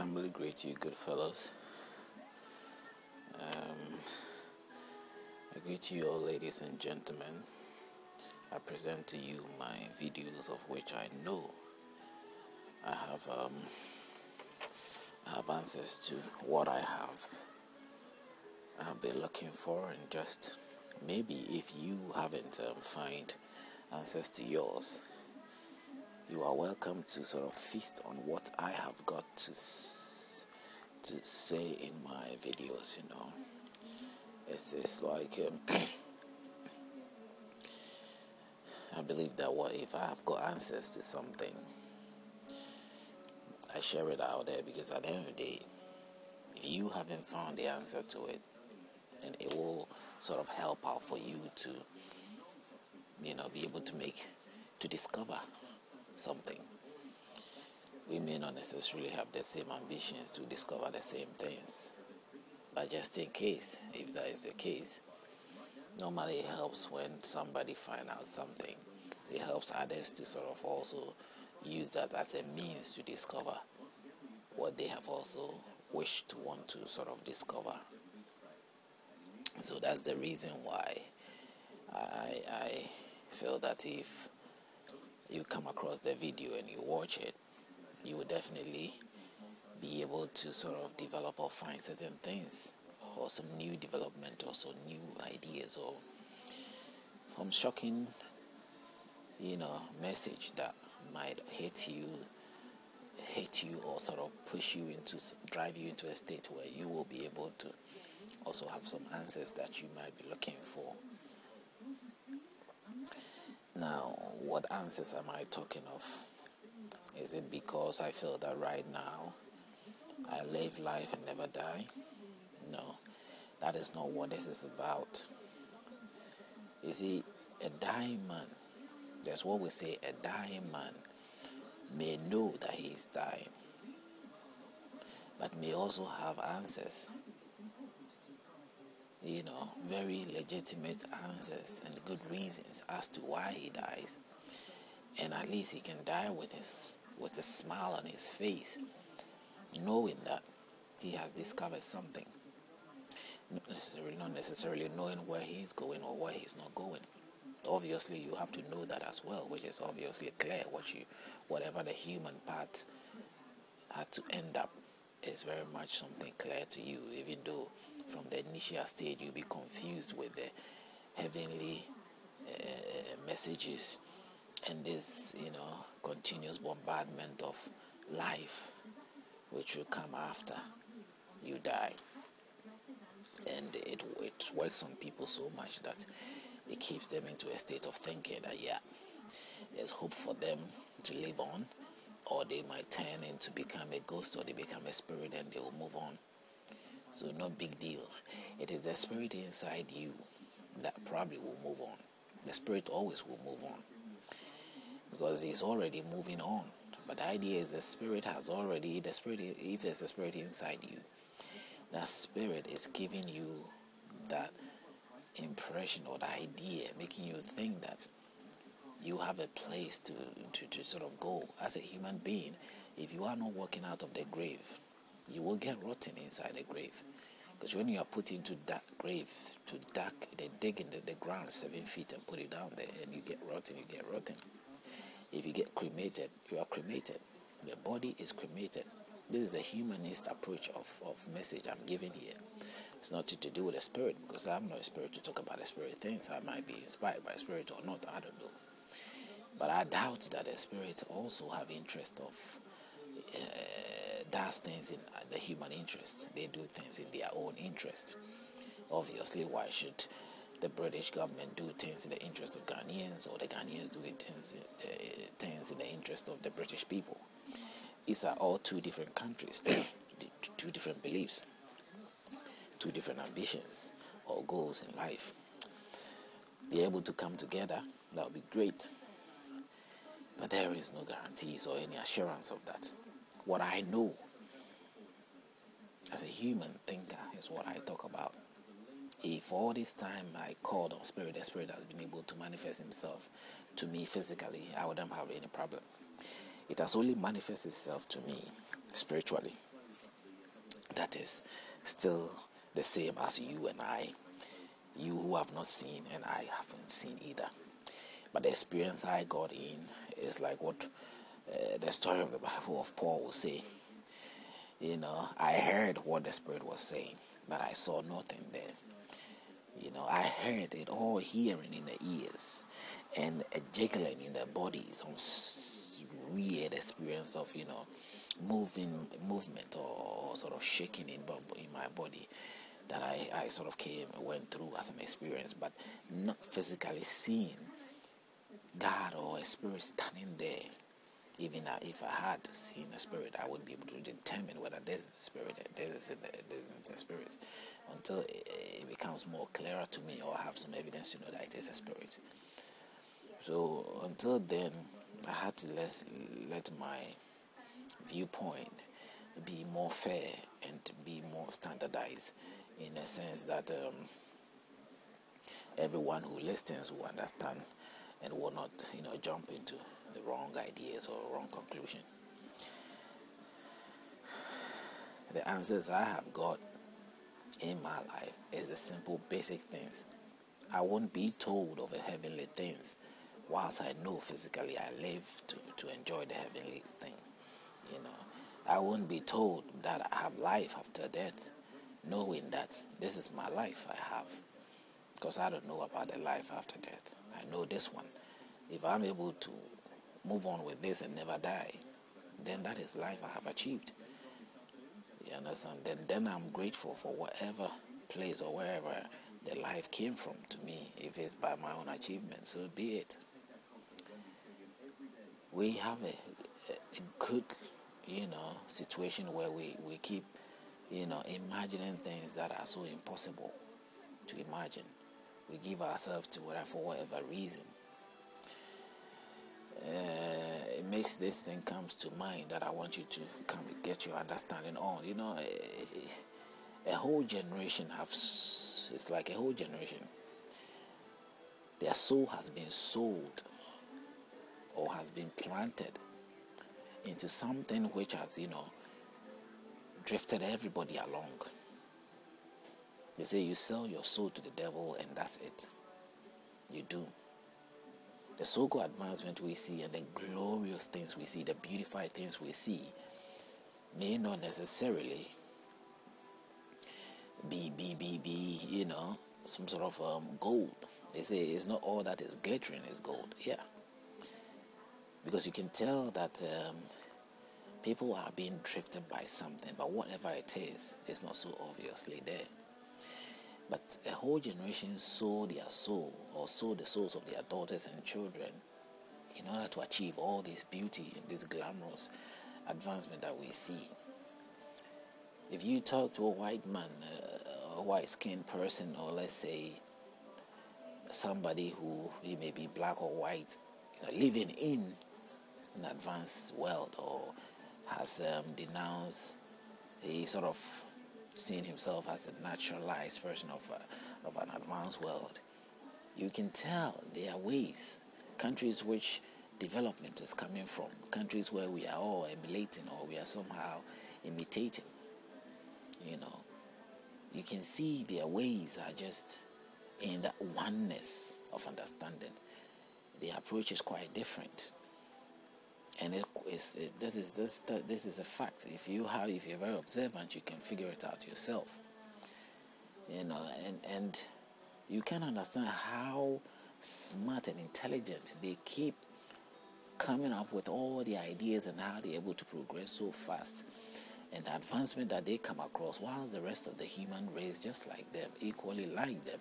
humbly greet you, good fellows. I greet you all, ladies and gentlemen. I present to you my videos, of which I know I have answers to what I have been looking for, and just maybe if you haven't find answers to yours, you are welcome to sort of feast on what I have got to say in my videos. It's like I believe that what if I have got answers to something, I share it out there, because at the end of the day, if you haven't found the answer to it, then it will sort of help out for you to be able to discover something. We may not necessarily have the same ambitions to discover the same things, but just in case, if that is the case, normally it helps when somebody finds out something. It helps others to sort of also use that as a means to discover what they have also wished to want to sort of discover. So that's the reason why I feel that if you come across the video and you watch it, you will definitely be able to sort of develop or find certain things, or some new development, or some new ideas, or some shocking message that might hit you, or sort of drive you into a state where you will be able to also have some answers that you might be looking for. Now, what answers am I talking of? Is it because I feel that right now I live life and never die? No, that is not what this is about. You see, a dying man, that's what we say, a dying man may know that he is dying, but may also have answers, very legitimate answers and good reasons as to why he dies. And at least he can die with a smile on his face, knowing that he has discovered something. Not necessarily knowing where he's going or where he's not going. Obviously, you have to know that as well, which is obviously clear. Whatever the human part had to end up is very much something clear to you, even though from the initial stage you'll be confused with the heavenly messages and this, continuous bombardment of life, which will come after you die. And it works on people so much that it keeps them into a state of thinking that, there's hope for them to live on, or they might turn into become a ghost, or they become a spirit and they will move on. So no big deal. It is the spirit inside you that probably will move on. The spirit always will move on, because he's already moving on. But the idea is if there's a spirit inside you, that spirit is giving you that impression or the idea, making you think that you have a place to sort of go as a human being. If you are not walking out of the grave, you will get rotten inside the grave. Because when you are put into that grave, they dig into the ground 7 feet and put it down there, and you get rotten. If you get cremated, you are cremated. The body is cremated. This is the humanist approach of message I'm giving here. It's nothing to do with the spirit, because I'm not a spirit to talk about the spirit things. I might be inspired by spirit or not, I don't know. But I doubt that the spirits also have interest of does things in the human interest. They do things in their own interest. Obviously, why should the British government do things in the interest of Ghanaians, or the Ghanaians do things in the interest of the British people? These are all two different countries, two different beliefs, two different ambitions or goals in life. Be able to come together, that would be great. But there is no guarantees or any assurance of that. What I know as a human thinker is what I talk about. If all this time I called on spirit, the spirit has been able to manifest himself to me physically, I wouldn't have any problem. It has only manifested itself to me spiritually. that is still the same as you and I. You who have not seen and I haven't seen either. But the experience I got in is like what the story of the Bible of Paul will say. I heard what the Spirit was saying, but I saw nothing there. I heard it all hearing in the ears and a jiggling in the body, some weird experience of, movement or sort of shaking in my body that I sort of went through as an experience, but not physically seeing God or a spirit standing there. Even if I had seen a spirit, I wouldn't be able to determine whether there's a spirit and there isn't a spirit until it becomes more clearer to me, or I have some evidence to know that it is a spirit. So until then, I had to let my viewpoint be more fair and be more standardized, in a sense that everyone who listens will understand and will not, jump into the wrong ideas or wrong conclusion. The answers I have got in my life is the simple, basic things. I won't be told of the heavenly things whilst I know physically I live to enjoy the heavenly thing. I won't be told that I have life after death, knowing that this is my life I have, because I don't know about the life after death. I know this one. If I'm able to move on with this and never die, then that is life I have achieved. You understand? Then I'm grateful for whatever place or wherever the life came from to me. If it's by my own achievement, so be it. We have a good, situation where we keep, imagining things that are so impossible to imagine. We give ourselves to whatever for whatever reason. It makes this thing comes to mind that I want you to come get your understanding on. A whole generation it's like a whole generation. Their soul has been sold or has been planted into something which has, drifted everybody along. They say you sell your soul to the devil and that's it. You do. The so-called advancement we see and the glorious things we see, the beautified things we see, may not necessarily be some sort of gold. They say it's not all that is glittering is gold. Yeah. Because you can tell that people are being drifted by something, but whatever it is not so obviously there. But a whole generation sold their soul, or sold the souls of their daughters and children, in order to achieve all this beauty and this glamorous advancement that we see. If you talk to a white man, a white-skinned person, or let's say somebody who he may be black or white, living in an advanced world, or has denounced, he sort of seen himself as a naturalized version of an advanced world, you can tell there are ways, countries which development is coming from, countries where we are all emulating or we are somehow imitating. You can see their ways are just in that oneness of understanding. The approach is quite different. And this is a fact. If you're very observant, you can figure it out yourself. And you can understand how smart and intelligent they keep coming up with all the ideas and how they're able to progress so fast. And the advancement that they come across, while the rest of the human race, just like them, equally like them,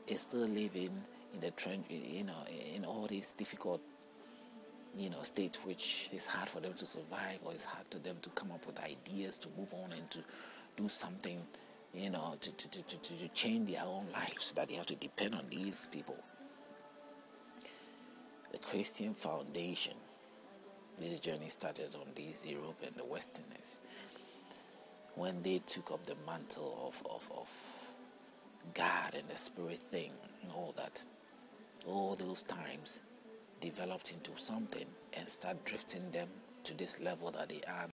is still living in the trend, in all these difficult state which is hard for them to survive, or it's hard for them to come up with ideas to move on and to do something, to change their own lives, that they have to depend on these people. The Christian foundation, this journey started on this Europe and the Westerners, when they took up the mantle of God and the Spirit thing and all that. All those times developed into something and start drifting them to this level that they are